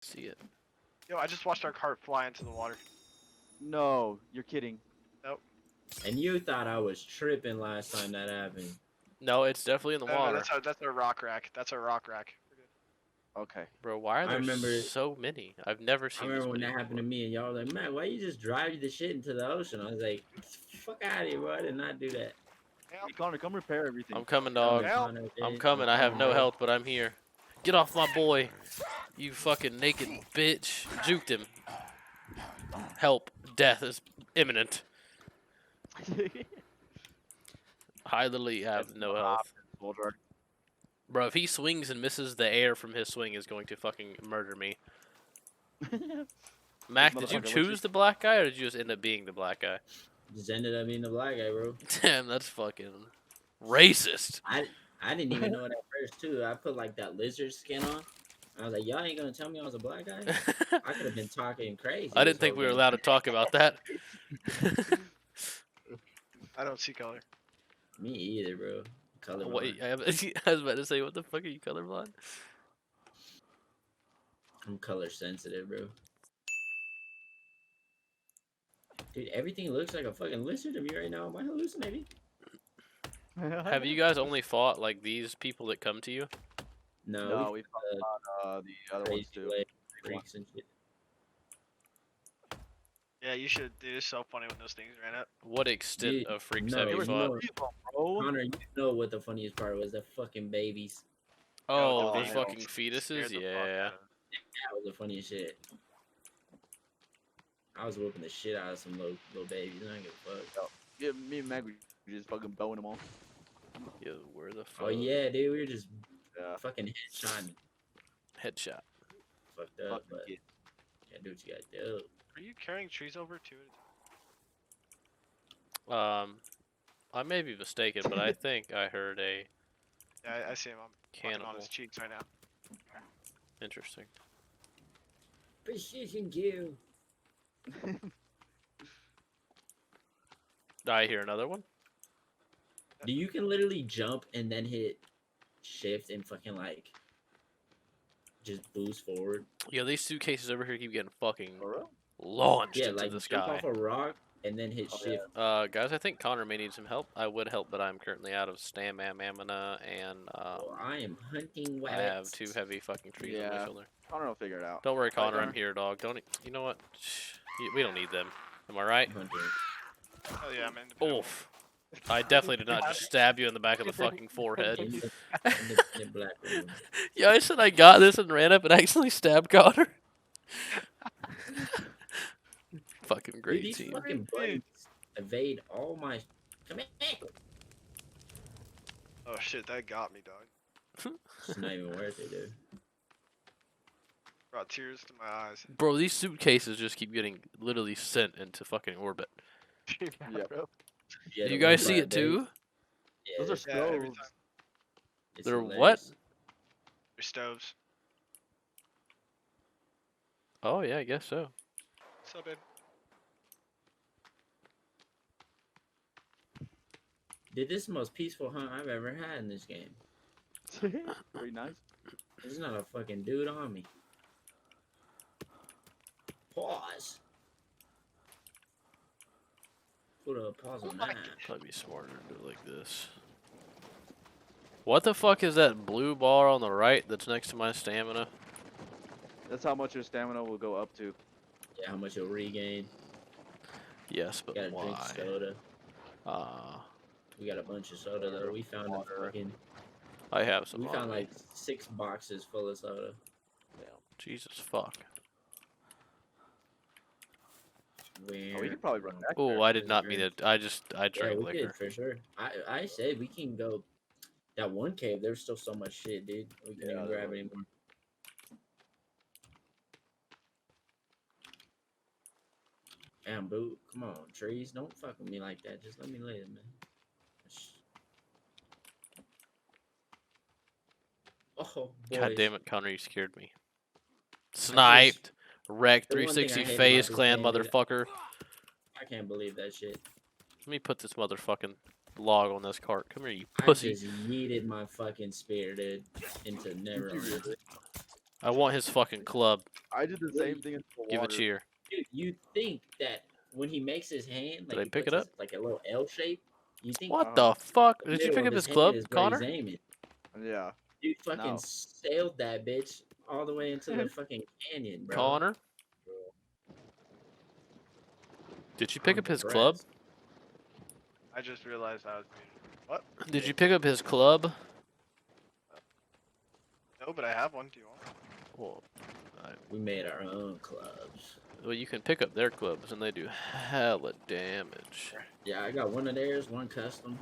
See it. Yo, I just watched our cart fly into the water. No, you're kidding. Nope. And you thought I was tripping last time that happened. No, it's definitely in the No, no, water. that's our rock rack. That's our rock rack. Okay. Bro, why are I there remember- so many? I've never I seen this remember when many that happened to before. me, and y'all were like, "Man, why you just drive the shit into the ocean?" I was like, "Fuck out of here, bro! I did not do that." Hey, Connor, come repair everything. I'm coming, dog. Yeah. I'm coming. I have no health, but I'm here. Get off my boy. You fucking naked bitch. Juked him. Help. Death is imminent. I literally have no health. Bulldog. Bro, if he swings and misses, the air from his swing is going to fucking murder me. Mac, did you motherfucker, what choose the black guy, or did you just end up being the black guy? Just ended up being the black guy, bro. Damn, that's fucking racist. I didn't even know it at first too. I put like that lizard skin on. I was like, y'all ain't gonna tell me I was a black guy? I could have been talking crazy. I this didn't think whole we were game. allowed to talk about that. I don't see color. Me either, bro. Color. Wait, I was about to say, what the fuck are you colorblind? I'm color sensitive, bro. Dude, everything looks like a fucking lizard to me right now. Am I hallucinating? Have you guys only fought like these people that come to you? No, we we found the other ones crazy too. leg freaks and shit. Yeah, you should. Dude, it's so funny when those things ran up. What extent Dude, of freaks no, have there you was fought? no- Bro. Connor, you know what the funniest part was? The fucking babies. Oh, Oh, the I fucking know. fetuses? Scared the fuck Yeah. out of me. That was the funniest shit. I was whooping the shit out of some little babies. I don't give a fuck. Yeah, me and Meg, we just fucking bowing them all. Yo, where the fuck? Oh yeah, dude, we were just Yeah. fucking headshotting. Headshot. Fucked up, Fucking but kid. can't do what you gotta do. Are you carrying trees over too? I may be mistaken, but I think I heard a Yeah, I see him. I'm fucking on cannibal. his cheeks right now. Interesting. Precision kill. I hear another one. Do you can literally jump and then hit shift and fucking like just boost forward? Yo, these suitcases over here keep getting fucking For real? launched Yeah, into like the jump sky. off a rock and then hit Oh, shift. Guys, I think Connor may need some help. I would help, but I'm currently out of stamina, and Well, I am hunting I rabbits. have 2 heavy fucking trees on my Yeah. shoulder. Connor will figure it out. Don't worry, Connor, I'm Connor. here, dog. Don't you know what? Shh, we don't need them. Am I right? Hunting. Oh yeah, I'm independent. Oof. I definitely did not just stab you in the back of the fucking forehead. Independent black woman. Yeah, I said I got this and ran up and accidentally stabbed Connor. Fucking Dude, great these team. fucking buttons evade all my. Come here. Oh shit, that got me, dog. It's not even worth it, dude. Brought tears to my eyes. Bro, these suitcases just keep getting literally sent into fucking orbit. Yeah. bro. Yeah, Do the you guys ones see that it too? Yeah, Those are Yeah, every stoves. time. it's They're hilarious. what? Your stoves. Oh yeah, I guess so. What's up, babe? Dude, this is the most peaceful hunt I've ever had in this game. Very nice. There's not a fucking dude on me. Pause. Put a pause on that. Probably be smarter to do it like this. What the fuck is that blue bar on the right that's next to my stamina? That's how much your stamina will go up to. Yeah, how much you'll regain. Yes, but You gotta drink why? soda. Ah, We got a bunch of soda though. We found a fucking. I have some. We on found me. like 6 boxes full of soda. Jesus fuck. Where? Oh, we could probably run back Oh, there. I did not mean it. I Yeah, drank we liquor. did for sure. I said we can go. That one cave, there's still so much shit, dude. We can't Yeah, even there grab was. anymore. Damn, boo. Come on, trees. Don't fuck with me like that. Just let me live, man. Oh, boy. God damn it, Connor, you scared me. Sniped. Wrecked. The one thing I 360 hate phase about this clan, game, dude, motherfucker. I can't believe that shit. Let me put this motherfucking log on this cart. Come here, you I pussy. just yeeted my fucking spear, dude, into never. I want his fucking club. I did the same thing in the Give a water. cheer. Dude, you think that when he makes his hand, Did like I he pick puts it his, up? like a little L shape, you think What Uh-huh. the fuck? the Did you middle pick of up his hand club, is where he's Connor? aiming? Yeah. Dude fucking No. sailed that bitch all the way into the fucking canyon, bro. Connor? Did you pick I'm up his club? impressed. I just realized I was muted. What? Did you pick up his club? No, but I have one. Do you want? Well, We made our own clubs. well, you can pick up their clubs and they do hella damage. Yeah, I got one of theirs, one custom.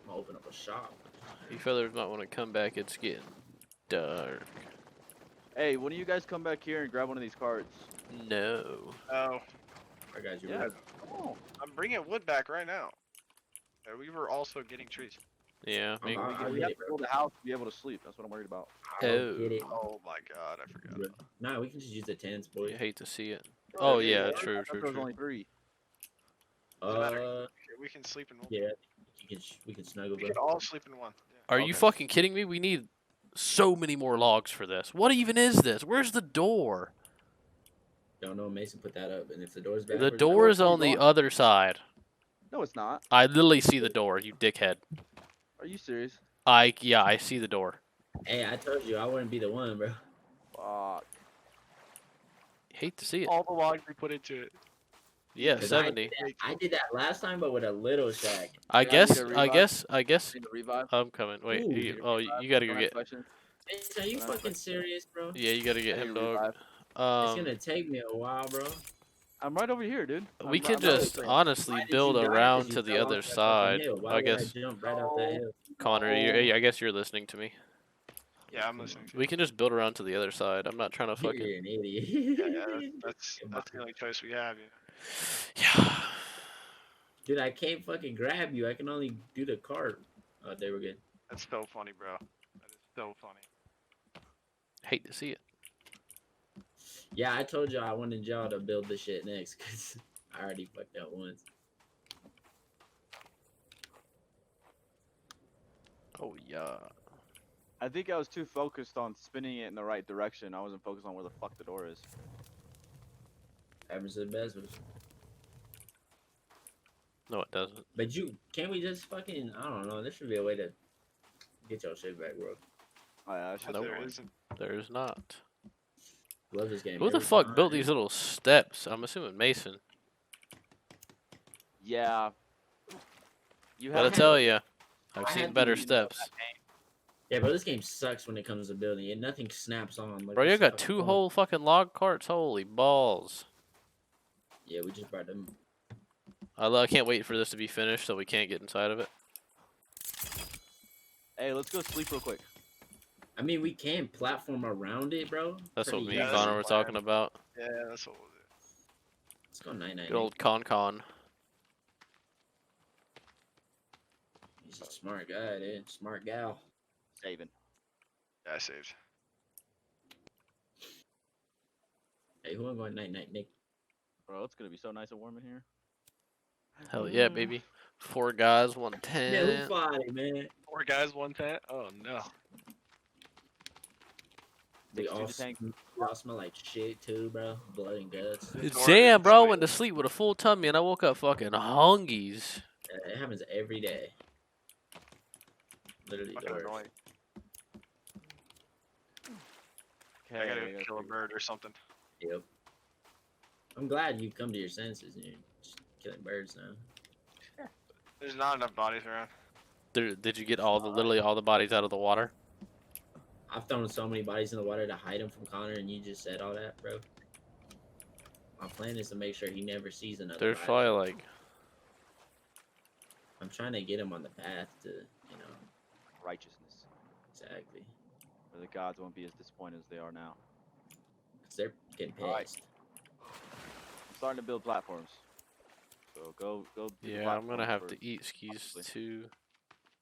I'm gonna open up a shop. You fellas might want to come back. It's getting dark. Hey, when do you guys come back here and grab one of these carts? No. Oh, I got you. Yeah. Rick. Oh. I'm bringing wood back right now. We were also getting trees. Yeah. I'm- me- I'll We get have it, to bro. build a house to be able to sleep. That's what I'm worried about. I'll Oh. get it. Oh my god, I forgot. Nah, we can just use the tents, boy. You hate to see it. Oh yeah, I true, thought true, there was true. only 3. We can sleep in one. Yeah, we can snuggle, We bro. can all sleep in one. Yeah. Are you Okay. fucking kidding me? We need so many more logs for this. What even is this? Where's the door? Don't know. Mason put that up, and if the door's back, The door is on the other side. No, it's not. I literally see the door, you dickhead. Are you serious? Yeah, I see the door. Hey, I told you I wouldn't be the one, bro. Fuck. Hate to see it. All the logs we put into it. Yeah, 'Cause 70. I did that last time, but with a little shack. I Yeah, I guess, need a I revive. guess, I guess. Need to revive? I'm coming. Wait, Ooh, you gotta go Can I get. question? Mason, are you Can I fucking question? serious, bro? Yeah, you gotta get I need him, to dog. revive. It's gonna take me a while, bro. I'm right over here, dude. We can I'm just right honestly Why did build you die? 'Cause around you to the fell other off that fucking side. hill. Why I would guess, jump right off that hill. Connor, I guess you're listening to me. Yeah, I'm listening. To We can just build around to the other side. I'm not trying to fucking. You're an idiot. Yeah, that's the only choice we have. Yeah. Yeah. Dude, I can't fucking grab you. I can only do the cart. Oh, they were good. That's so funny, bro. That is so funny. Hate to see it. Yeah, I told y'all I wanted y'all to build the shit next because I already fucked up once. Oh yeah. I think I was too focused on spinning it in the right direction. I wasn't focused on where the fuck the door is. Happens to the best of us. No, it doesn't. But can't we just fucking, I don't know, there should be a way to get your shit back, bro. Oh, yeah, I should Nope. There isn't. There's not. Love this game. Who the every fuck time. built these little steps? I'm assuming Mason. Yeah. You Gotta have tell you, I I've had seen to better use steps. Yeah, but this game sucks when it comes to building it. Nothing snaps on. Like Bro, this you got fucking 2 phone. whole fucking log carts. Holy balls. Yeah, we just brought them. I can't wait for this to be finished so we can't get inside of it. Hey, let's go sleep real quick. I mean, we can platform around it, bro. That's what Pretty me Yeah, and that's Connor the were plan. talking about. Yeah, that's what we'll do. Let's go 9-9. Good old con. He's a smart guy, dude. Smart gal. Saving. Yeah, I saved. Hey, who am I going 9-9, Nick? Bro, it's gonna be so nice and warm in here. Hell yeah, baby. 4 guys, Yeah, 110. who fought it, man? 4 guys, 1 tent. Oh no. They Next to all, the tank. they all smell like shit, too, bro. Blood and guts. Damn, bro, I went to sleep with a full tummy and I woke up fucking hungies. It happens every day. Literally the Fucking worst. annoying. Okay, I gotta I gotta kill a figure- bird or something. Yep. I'm glad you've come to your senses and you're just killing birds now. There's not enough bodies around. Did you get literally all the bodies out of the water? I've thrown so many bodies in the water to hide him from Connor, and you just said all that, bro. My plan is to make sure he never sees another There's body. probably like, I'm trying to get him on the path to, you know, righteousness. exactly. Where the gods won't be as disappointed as they are now. Because they're getting pissed. Alright. I'm starting to build platforms. So go do the yeah, I'm gonna platforms have first. to eat skis honestly. too.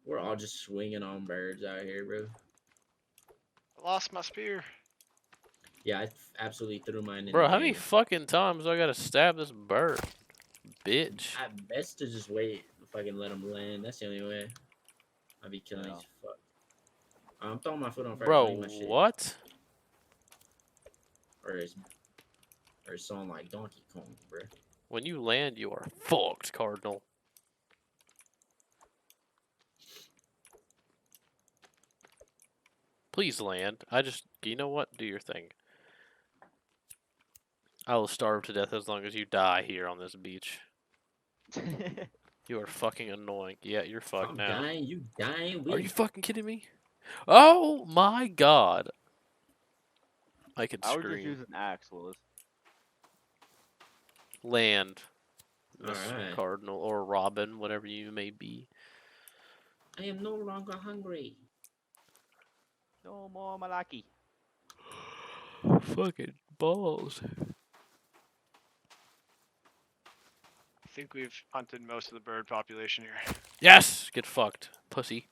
We're all just swinging on birds out here, bro. I lost my spear. Yeah, I absolutely threw mine in Bro, the how many game. fucking times do I gotta stab this bird? Bitch. At best to just wait if I can let him land. That's the only way. I'll be killing Yeah. these fuck. I'm throwing my foot on first. Bro, leave my shit. what? or his song like Donkey Kong, bro. When you land, you are fucked, Cardinal. Please land. You know what? Do your thing. I will starve to death as long as you die here on this beach. You are fucking annoying. Yeah, you're fucked I'm now. dying. You dying? Are We you fucking kidding me? Oh my god. I could I would just scream. use an axe, Willis. Land, Miss Alright. Cardinal, or Robin, whatever you may be. I am no longer hungry. No more Malaki. Fucking balls. I think we've hunted most of the bird population here. Yes! Get fucked, pussy.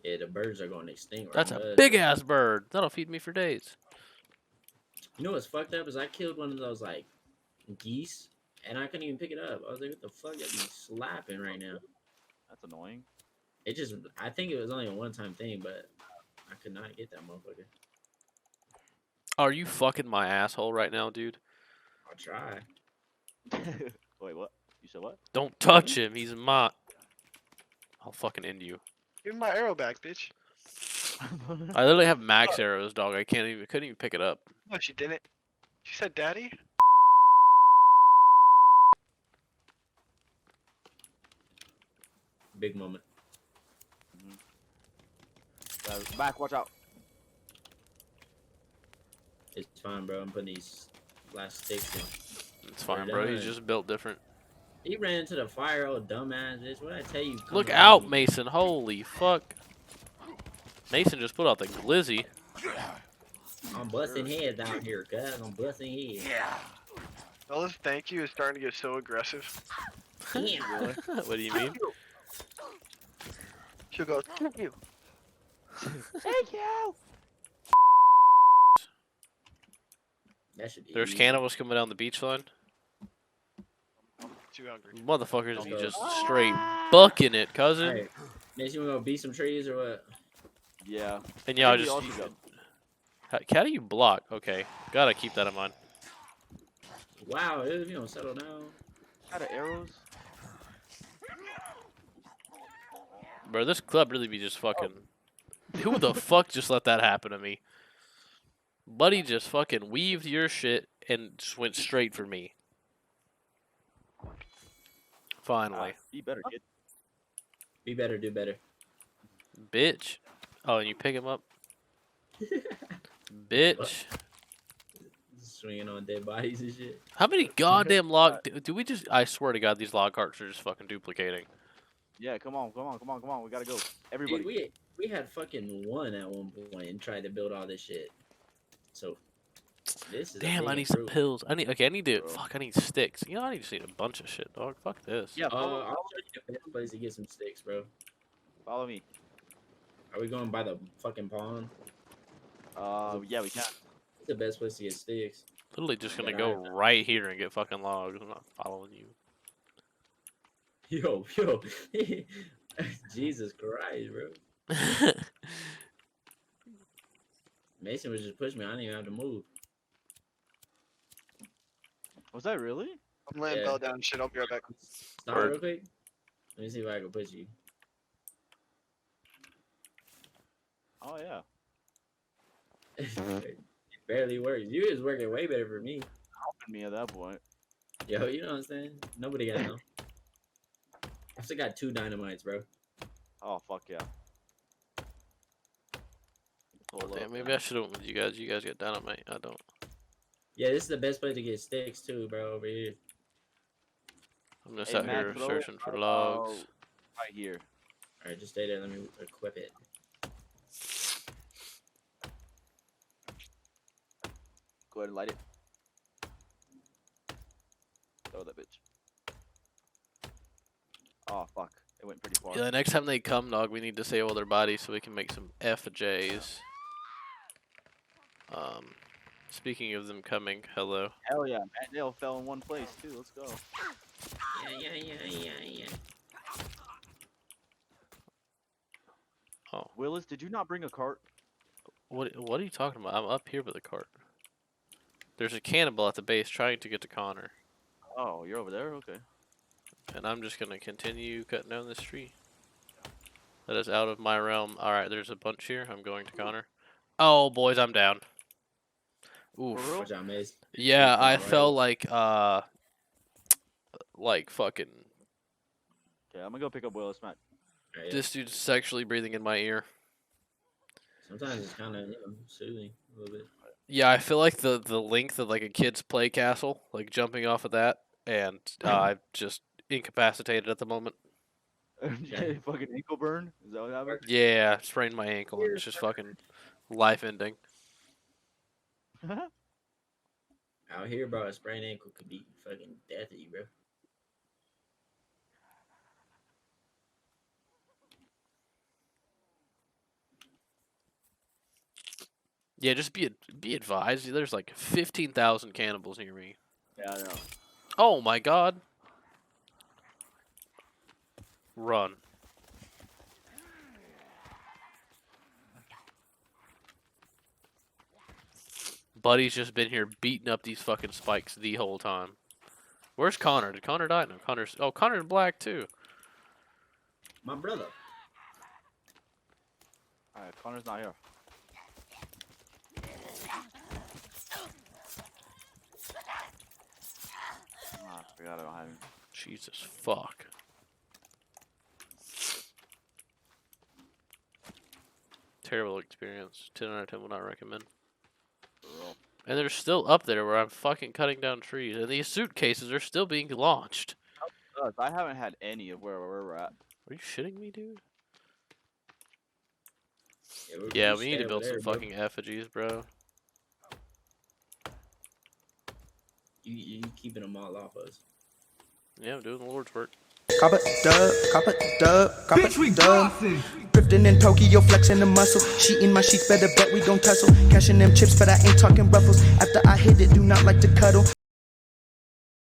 Yeah, the birds are going extinct. That's right? a big ass bird. That'll feed me for days. You know what's fucked up is I killed one of those like geese, and I couldn't even pick it up. I was like, what the fuck? That'd be slapping right now. That's annoying. It just, I think it was only a one-time thing, but I could not get that motherfucker. Are you fucking my asshole right now, dude? I'll try. Wait, what? You said what? Don't touch him. He's my. I'll fucking end you. Give me my arrow back, bitch. I literally have max arrows, dog. Couldn't even pick it up. No, she didn't. She said, "Daddy." Big moment. Back, watch out. It's fine, bro. I'm putting these last sticks in. It's fine, We're bro. He's done. just built different. He ran into the fire, old dumbass bitch. What did I tell you? Come Look on. out, Mason. Holy fuck. Mason just put out the glizzy. I'm busting heads out here, cuz. I'm busting heads. Bella's thank you is starting to get so aggressive. Damn. What do you mean? She'll go, "Thank you." Thank you. That should be There's easy. cannibals coming down the beach line. Too hungry. Motherfuckers, you Okay. just straight bucking it, cousin. Alright. Next, you wanna go beat some trees or what? Yeah. And yeah, I Maybe just. all should go. How do you block? Okay, gotta keep that in mind. Wow, dude, you don't settle down. Out of arrows. Bro, this club really be just fucking. Who the fuck just let that happen to me? Buddy just fucking weaved your shit and just went straight for me. Finally. Be better, kid. Be better, do better. Bitch. Oh, and you pick him up? Bitch. Swinging on dead bodies and shit. How many goddamn log... Do we just... I swear to God, these log carts are just fucking duplicating. Yeah, come on. We gotta go. Everybody. Dude, we had fucking one at one point and tried to build all this shit. So this is a Damn, big I need some improvement. pills. I need to... Bro. Fuck, I need sticks. You know, I just need a bunch of shit, dog. Fuck this. Yeah, follow, I'll show you the best place to get some sticks, bro. follow me. Are we going by the fucking pond? Yeah, we can. It's the best place to get sticks. Literally just gonna Yeah, go I- right here and get fucking logs. I'm not following you. Yo. Jesus Christ, bro. Mason was just pushing me. I didn't even have to move. Was that really? I'm laying Yeah. Bella down and shit. I'll be right back. Stop Word. real quick. Let me see if I can push you. Oh yeah. It barely works. You was working way better for me. Helping me at that point. Yo, you know what I'm saying? Nobody got to know. I still got 2 dynamites, bro. Oh fuck yeah. Hold Damn, up. maybe I should have went with you guys. You guys get dynamite. I don't. Yeah, this is the best place to get sticks too, bro. Over here. I'm just Hey, out Matt, here throw it searching for out, logs. Right here. All right, just stay there. Let me equip it. Go ahead and light it. Throw that bitch. Oh fuck. It went pretty far. Yeah, the next time they come, dog, we need to save all their bodies so we can make some FJs. Speaking of them coming, hello. Hell yeah, man. They all fell in one place too. Let's go. Yeah. Oh, Willis, did you not bring a cart? What are you talking about? I'm up here by the cart. There's a cannibal at the base trying to get to Connor, Oh, you're over there? Okay. and I'm just gonna continue cutting down this tree. That is out of my realm. All right, there's a bunch here. I'm going to Connor. Oh, boys, I'm down. Oof. For real? Watch out, Maze. Yeah, I Alright. felt like fucking. Okay, I'm gonna go pick up Willis, Matt. Alright, yeah. This dude's sexually breathing in my ear. Sometimes it's kind of soothing a little bit. Yeah, I feel like the length of like a kid's play castle, like jumping off of that, and I'm just incapacitated at the moment. Okay, fucking ankle burn? Is that what happened? Yeah, sprained my ankle and it's just fucking life ending. Out here, bro, a sprained ankle could be fucking death to you, bro. Yeah, just be advised. There's like 15,000 cannibals near me. Yeah, I know. Oh my god. Run. Buddy's just been here beating up these fucking spikes the whole time. Where's Connor? Did Connor die? No, Connor's black too. My brother. Alright, Connor's not here. Ah, I forgot I don't have him. Jesus fuck. Terrible experience. 10 out of 10 would not recommend. For real. And they're still up there where I'm fucking cutting down trees. And these suitcases are still being launched. I haven't had any of where we're at. Are you shitting me, dude? we're Yeah, pretty we need to stay build over some there, bro. fucking effigies, bro. You keeping them all off us. Yeah, I'm doing the Lord's work. Cop a dub, cop a dub, cop a dub. Drifting in Tokyo, flexing the muscle. She in my sheets, better bet we gon' tussle. Cashing them chips, but I ain't talking ruffles. After I hit it, do not like to cuddle.